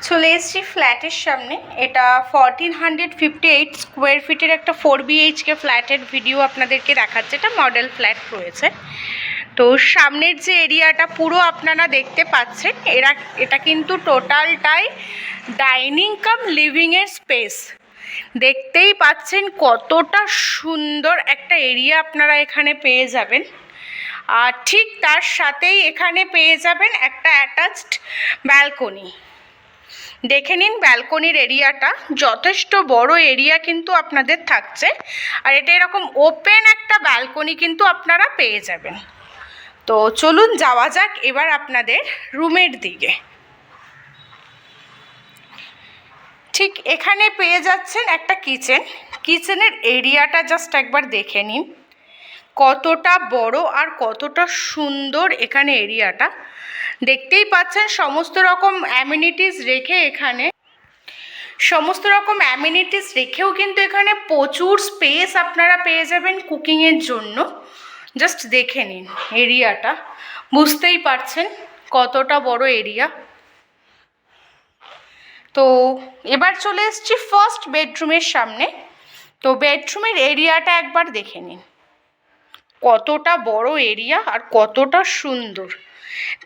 চলে এসেছি ফ্ল্যাটের সামনে। এটা 1458 স্কোয়ার ফিটের একটা 4 BHK ফ্ল্যাটের ভিডিও আপনাদেরকে দেখাচ্ছে। এটা মডেল ফ্ল্যাট রয়েছে। তো সামনের যে এরিয়াটা পুরো আপনারা দেখতে পাচ্ছেন, এটা কিন্তু টোটালটাই ডাইনিং কাম লিভিংয়ের স্পেস। দেখতেই পাচ্ছেন কতটা সুন্দর একটা এরিয়া আপনারা এখানে পেয়ে যাবেন। আর ঠিক তার সাথেই এখানে পেয়ে যাবেন একটা অ্যাটাচড ব্যালকনি। দেখে নিন ব্যালকনির এরিয়াটা, যথেষ্ট বড় এরিয়া কিন্তু আপনাদের থাকছে। আর এটা এরকম ওপেন একটা ব্যালকনি কিন্তু আপনারা পেয়ে যাবেন। তো চলুন যাওয়া যাক এবার আপনাদের রুমের দিকে। ঠিক এখানে পেয়ে যাচ্ছেন একটা কিচেন। কিচেনের এরিয়াটা জাস্ট একবার দেখে নিন কতটা বড় আর কতটা সুন্দর এখানে এরিয়াটা। দেখতেই পাচ্ছেন সমস্ত রকম অ্যামিনিটিস রেখেও কিন্তু এখানে প্রচুর স্পেস আপনারা পেয়ে যাবেন কুকিংয়ের জন্য। জাস্ট দেখে নিন এরিয়াটা, বুঝতেই পারছেন কতটা বড় এরিয়া। তো এবার চলে এসেছি ফার্স্ট বেডরুমের সামনে। তো বেডরুমের এরিয়াটা একবার দেখে নিন কতটা বড় এরিয়া আর কতটা সুন্দর।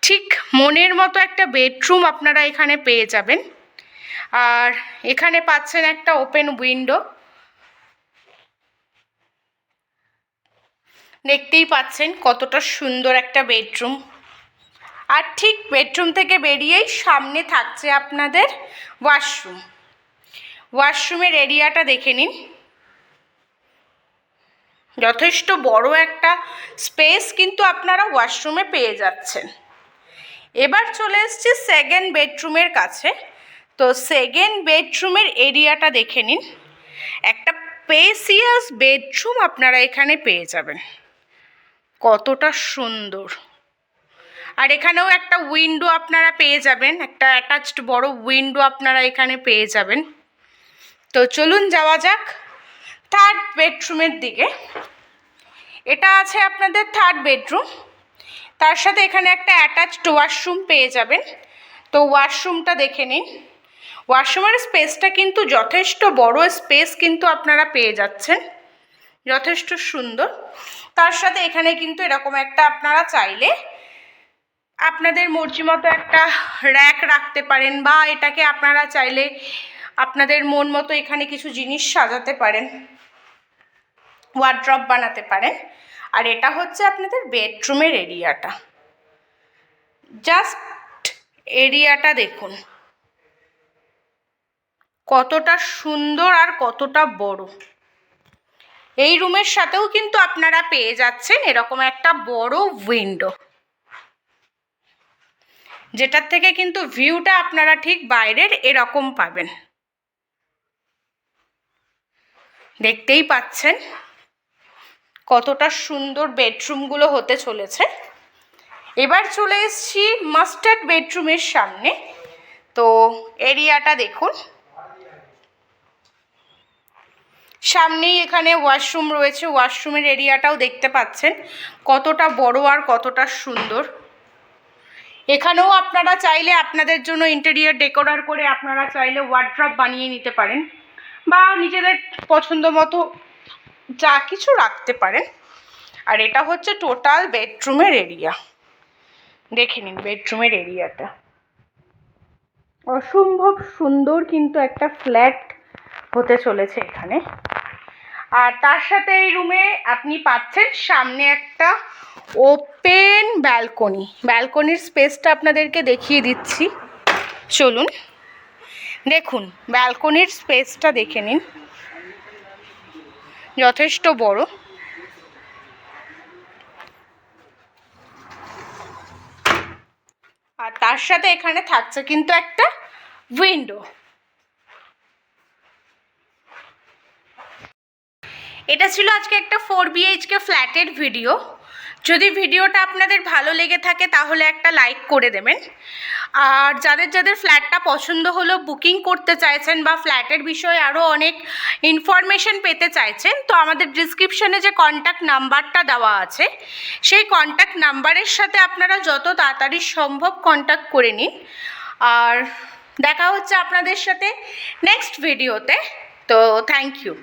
ঠিক মনের মতো একটা বেডরুম আপনারা এখানে পেয়ে যাবেন। আর এখানে পাচ্ছেন একটা ওপেন উইন্ডো। দেখতেই পাচ্ছেন কতটা সুন্দর একটা বেডরুম। আর ঠিক বেডরুম থেকে বেরিয়েই সামনে থাকছে আপনাদের ওয়াশরুম। ওয়াশরুমের এরিয়াটা দেখে নিন, যথেষ্ট বড় একটা স্পেস কিন্তু আপনারা ওয়াশরুমে পেয়ে যাচ্ছেন। এবার চলে এসেছি সেকেন্ড বেডরুমের কাছে। তো সেকেন্ড বেডরুমের এরিয়াটা দেখে নিন, একটা স্পেসিয়াস বেডরুম আপনারা এখানে পেয়ে যাবেন। কতটা সুন্দর। আর এখানেও একটা উইন্ডো আপনারা পেয়ে যাবেন, একটা অ্যাটাচড বড় উইন্ডো আপনারা এখানে পেয়ে যাবেন। তো চলুন যাওয়া যাক থার্ড বেডরুমের দিকে। এটা আছে আপনাদের থার্ড বেডরুম। তার সাথে এখানে একটা অ্যাটাচড ওয়াশরুম পেয়ে যাবেন। তো ওয়াশরুমটা দেখে নিন, ওয়াশরুমের স্পেসটা কিন্তু যথেষ্ট বড় স্পেস কিন্তু আপনারা পেয়ে যাচ্ছেন, যথেষ্ট সুন্দর। তার সাথে এখানে কিন্তু এরকম একটা আপনারা চাইলে আপনাদের মর্জি মতো একটা র্যাক রাখতে পারেন, বা এটাকে আপনারা চাইলে আপনাদের মন মতো এখানে কিছু জিনিস সাজাতে পারেন, ওয়ার্ড্রপ বানাতে পারেন। আর এটা হচ্ছে আপনাদের বেডরুমের এরিয়াটা। জাস্ট এরিয়াটা দেখুন কতটা সুন্দর আর কতটা বড়। এই রুমের সাথেও কিন্তু আপনারা পেয়ে যাচ্ছেন এরকম একটা বড় উইন্ডো, যেটার থেকে কিন্তু ভিউটা আপনারা ঠিক বাইরের এরকম পাবেন। দেখতেই পাচ্ছেন কতটা সুন্দর বেডরুমগুলো হতে চলেছে। এবার চলে এসেছি মাস্টার্ড বেডরুমের সামনে। তো এরিয়াটা দেখুন, সামনেই এখানে ওয়াশরুম রয়েছে। ওয়াশরুমের এরিয়াটাও দেখতে পাচ্ছেন কতটা বড় আর কতটা সুন্দর। এখানেও আপনারা চাইলে আপনাদের জন্য ইন্টেরিয়র ডেকোরেট করে আপনারা চাইলে ওয়ার্ড্রপ বানিয়ে নিতে পারেন, বা নিজেদের পছন্দ মতো যা কিছু রাখতে পারেন। আর এটা হচ্ছে টোটাল বেডরুমের এরিয়া। দেখে নিন বেডরুমের এরিয়াটা, অসম্ভব সুন্দর কিন্তু একটা ফ্ল্যাট হতে চলেছে এখানে। আর তার সাথে এই রুমে আপনি পাচ্ছেন সামনে একটা ওপেন ব্যালকনি। ব্যালকনির স্পেসটা আপনাদেরকে দেখিয়ে দিচ্ছি, চলুন দেখুন। ব্যালকনির স্পেসটা দেখে নিন, যথেষ্ট বড়। আর তার সাথে এখানে থাকছে কিন্তু একটা উইন্ডো। এটা ছিল আজকে একটা 4 BHK ফ্ল্যাটের ভিডিও। যদি ভিডিওটা আপনাদের ভালো লেগে থাকে তাহলে একটা লাইক করে দেবেন। আর যাদের যাদের ফ্ল্যাটটা পছন্দ হলো, বুকিং করতে চাইছেন বা ফ্ল্যাটের বিষয়ে আরও অনেক ইনফরমেশন পেতে চাইছেন, তো আমাদের ডিসক্রিপশানে যে কন্ট্যাক্ট নাম্বারটা দেওয়া আছে সেই কন্ট্যাক্ট নাম্বারের সাথে আপনারা যত তাড়াতাড়ি সম্ভব কন্ট্যাক্ট করে নিন। আর দেখা হচ্ছে আপনাদের সাথে নেক্সট ভিডিওতে। তো থ্যাংক ইউ।